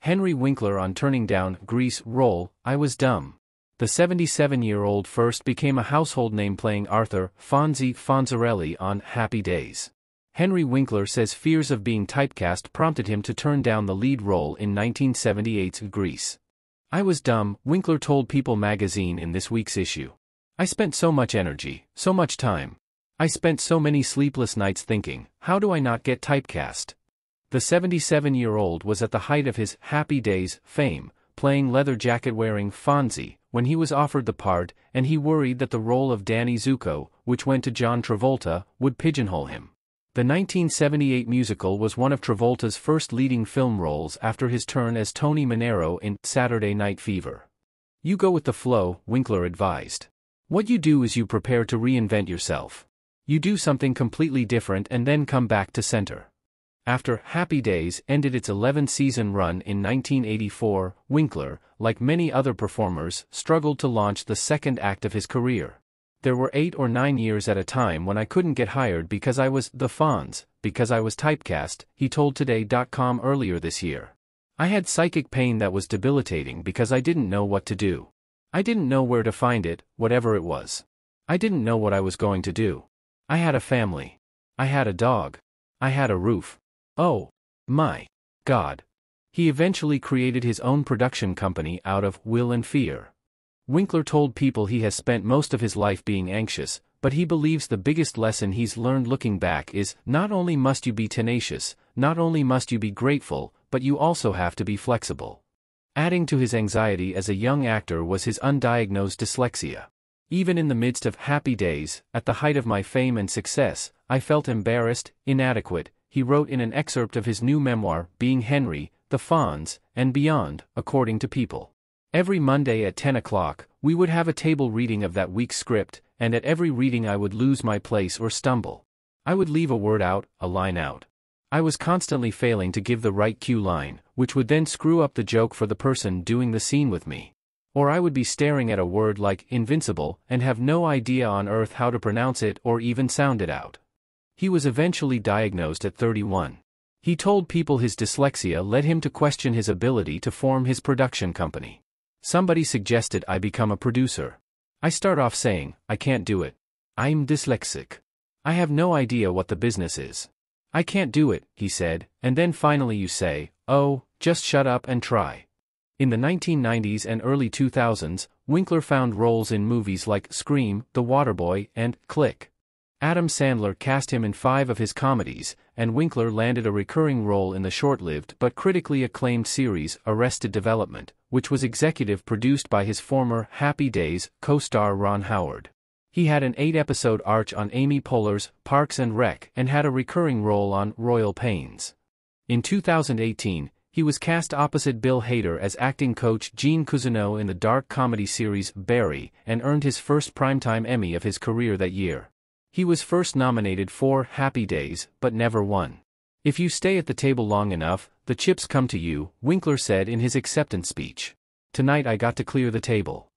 Henry Winkler on turning down Grease role, I was dumb. The 77-year-old first became a household name playing Arthur Fonzie Fonzarelli on Happy Days. Henry Winkler says fears of being typecast prompted him to turn down the lead role in 1978's Grease. I was dumb, Winkler told People magazine in this week's issue. I spent so much energy, so much time. I spent so many sleepless nights thinking, how do I not get typecast? The 77-year-old was at the height of his Happy Days fame, playing leather jacket-wearing Fonzie, when he was offered the part, and he worried that the role of Danny Zuko, which went to John Travolta, would pigeonhole him. The 1978 musical was one of Travolta's first leading film roles after his turn as Tony Manero in Saturday Night Fever. You go with the flow, Winkler advised. What you do is you prepare to reinvent yourself. You do something completely different and then come back to center. After Happy Days ended its 11-season run in 1984, Winkler, like many other performers, struggled to launch the second act of his career. There were 8 or 9 years at a time when I couldn't get hired because I was the Fonz, because I was typecast, he told Today.com earlier this year. I had psychic pain that was debilitating because I didn't know what to do. I didn't know where to find it, whatever it was. I didn't know what I was going to do. I had a family. I had a dog. I had a roof. Oh, my God. He eventually created his own production company out of will and fear. Winkler told People he has spent most of his life being anxious, but he believes the biggest lesson he's learned looking back is, not only must you be tenacious, not only must you be grateful, but you also have to be flexible. Adding to his anxiety as a young actor was his undiagnosed dyslexia. Even in the midst of Happy Days, at the height of my fame and success, I felt embarrassed, inadequate, he wrote in an excerpt of his new memoir, Being Henry, the Fonz, and Beyond, according to People. Every Monday at 10 o'clock, we would have a table reading of that week's script, and at every reading I would lose my place or stumble. I would leave a word out, a line out. I was constantly failing to give the right cue line, which would then screw up the joke for the person doing the scene with me. Or I would be staring at a word like invincible and have no idea on earth how to pronounce it or even sound it out. He was eventually diagnosed at 31. He told People his dyslexia led him to question his ability to form his production company. Somebody suggested I become a producer. I start off saying, I can't do it. I'm dyslexic. I have no idea what the business is. I can't do it, he said, and then finally you say, oh, just shut up and try. In the 1990s and early 2000s, Winkler found roles in movies like Scream, The Waterboy, and Click. Adam Sandler cast him in 5 of his comedies, and Winkler landed a recurring role in the short-lived but critically acclaimed series Arrested Development, which was executive produced by his former Happy Days co-star Ron Howard. He had an 8-episode arc on Amy Poehler's Parks and Rec and had a recurring role on Royal Pains. In 2018, he was cast opposite Bill Hader as acting coach Gene Cousineau in the dark comedy series Barry and earned his first primetime Emmy of his career that year. He was first nominated for Happy Days, but never won. If you stay at the table long enough, the chips come to you, Winkler said in his acceptance speech. Tonight I got to clear the table.